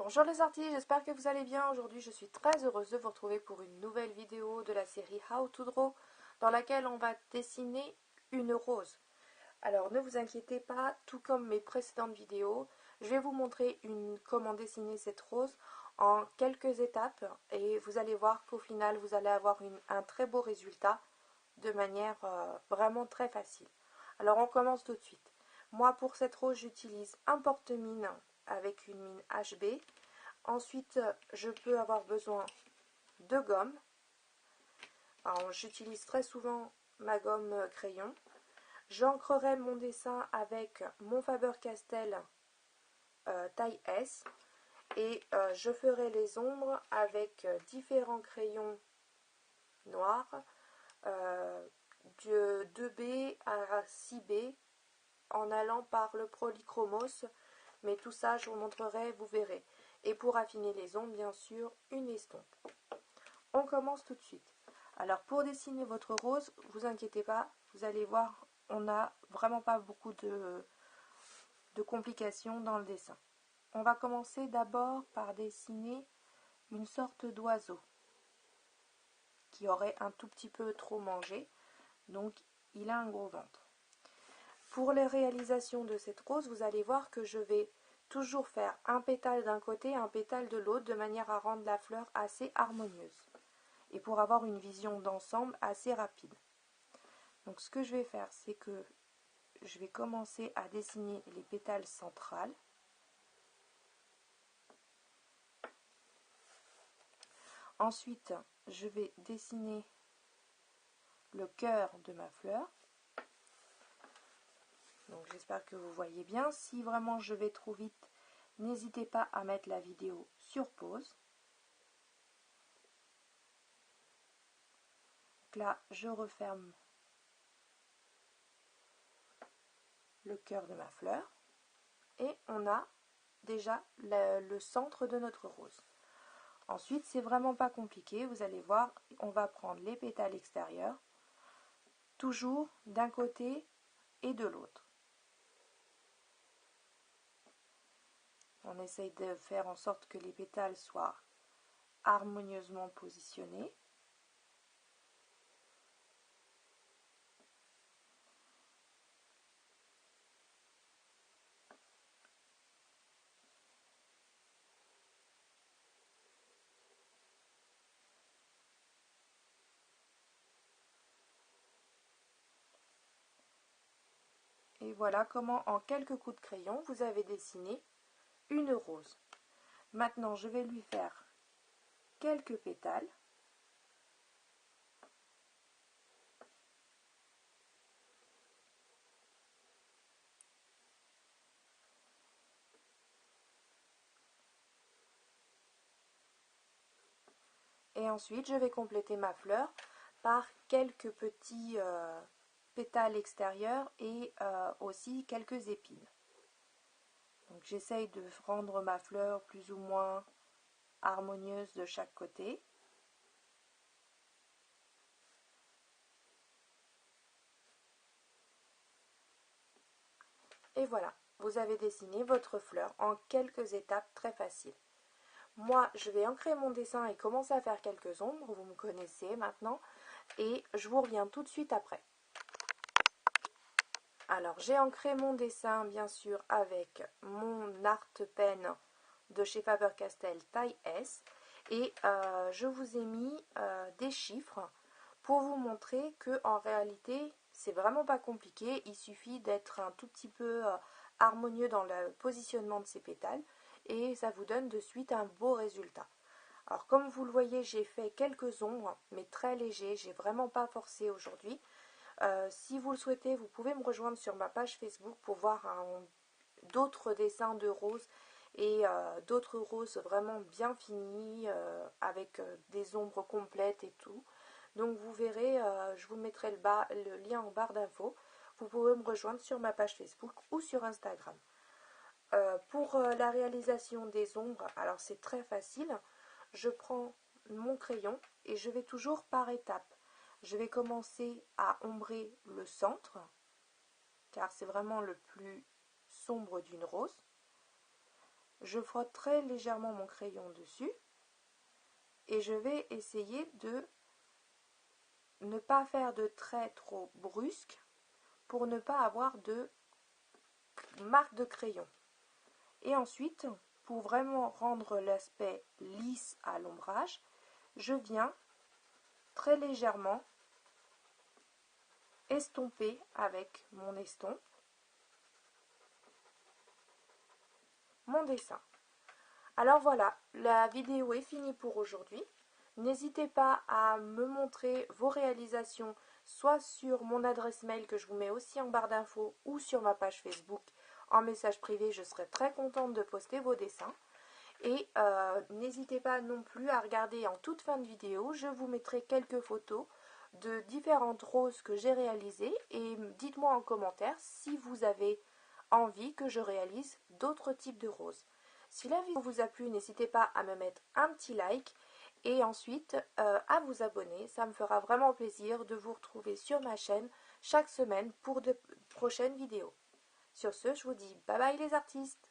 Bonjour les artistes, j'espère que vous allez bien. Aujourd'hui, je suis très heureuse de vous retrouver pour une nouvelle vidéo de la série How to Draw dans laquelle on va dessiner une rose. Alors ne vous inquiétez pas, tout comme mes précédentes vidéos, je vais vous montrer comment dessiner cette rose en quelques étapes et vous allez voir qu'au final, vous allez avoir un très beau résultat de manière vraiment très facile. Alors on commence tout de suite. Moi pour cette rose, j'utilise un porte-mine avec une mine HB. Ensuite, je peux avoir besoin de gomme. J'utilise très souvent ma gomme crayon. J'ancrerai mon dessin avec mon Faber-Castell taille S. Et je ferai les ombres avec différents crayons noirs de 2B à 6B en allant par le Polychromos. Mais tout ça, je vous montrerai, vous verrez. Et pour affiner les ombres, bien sûr, une estompe. On commence tout de suite. Alors, pour dessiner votre rose, vous inquiétez pas, vous allez voir, on n'a vraiment pas beaucoup de complications dans le dessin. On va commencer d'abord par dessiner une sorte d'oiseau qui aurait un tout petit peu trop mangé, donc il a un gros ventre. Pour les réalisations de cette rose, vous allez voir que je vais toujours faire un pétale d'un côté, un pétale de l'autre, de manière à rendre la fleur assez harmonieuse et pour avoir une vision d'ensemble assez rapide. Donc ce que je vais faire, c'est que je vais commencer à dessiner les pétales centrales. Ensuite, je vais dessiner le cœur de ma fleur. Donc j'espère que vous voyez bien. Si vraiment je vais trop vite, n'hésitez pas à mettre la vidéo sur pause. Donc là, je referme le cœur de ma fleur et on a déjà le centre de notre rose. Ensuite, c'est vraiment pas compliqué, vous allez voir, on va prendre les pétales extérieurs, toujours d'un côté et de l'autre. On essaye de faire en sorte que les pétales soient harmonieusement positionnés. Et voilà comment en quelques coups de crayon vous avez dessiné une rose. Maintenant je vais lui faire quelques pétales. Et ensuite je vais compléter ma fleur par quelques petits pétales extérieurs et aussi quelques épines. Donc j'essaye de rendre ma fleur plus ou moins harmonieuse de chaque côté. Et voilà, vous avez dessiné votre fleur en quelques étapes très faciles. Moi, je vais ancrer mon dessin et commencer à faire quelques ombres, vous me connaissez maintenant, et je vous reviens tout de suite après. Alors, j'ai ancré mon dessin, bien sûr, avec mon Art Pen de chez Faber-Castell taille S, et je vous ai mis des chiffres pour vous montrer que en réalité, c'est vraiment pas compliqué, il suffit d'être un tout petit peu harmonieux dans le positionnement de ces pétales, et ça vous donne de suite un beau résultat. Alors comme vous le voyez, j'ai fait quelques ombres, mais très légers, j'ai vraiment pas forcé aujourd'hui. Si vous le souhaitez, vous pouvez me rejoindre sur ma page Facebook pour voir d'autres dessins de roses et d'autres roses vraiment bien finies, avec des ombres complètes et tout. Donc vous verrez, je vous mettrai le lien en barre d'infos. Vous pouvez me rejoindre sur ma page Facebook ou sur Instagram. Pour la réalisation des ombres, alors c'est très facile. Je prends mon crayon et je vais toujours par étapes. Je vais commencer à ombrer le centre, car c'est vraiment le plus sombre d'une rose. je frotte très légèrement mon crayon dessus et je vais essayer de ne pas faire de traits trop brusques pour ne pas avoir de marque de crayon. Et ensuite, pour vraiment rendre l'aspect lisse à l'ombrage, je viens très légèrement estomper avec mon estompe mon dessin. Alors voilà, la vidéo est finie pour aujourd'hui. N'hésitez pas à me montrer vos réalisations, soit sur mon adresse mail que je vous mets aussi en barre d'infos ou sur ma page Facebook en message privé. Je serai très contente de poster vos dessins. Et n'hésitez pas non plus à regarder en toute fin de vidéo, je vous mettrai quelques photos de différentes roses que j'ai réalisées et dites-moi en commentaire si vous avez envie que je réalise d'autres types de roses. Si la vidéo vous a plu, n'hésitez pas à me mettre un petit like et ensuite à vous abonner. Ça me fera vraiment plaisir de vous retrouver sur ma chaîne chaque semaine pour de prochaines vidéos. Sur ce, je vous dis bye bye les artistes!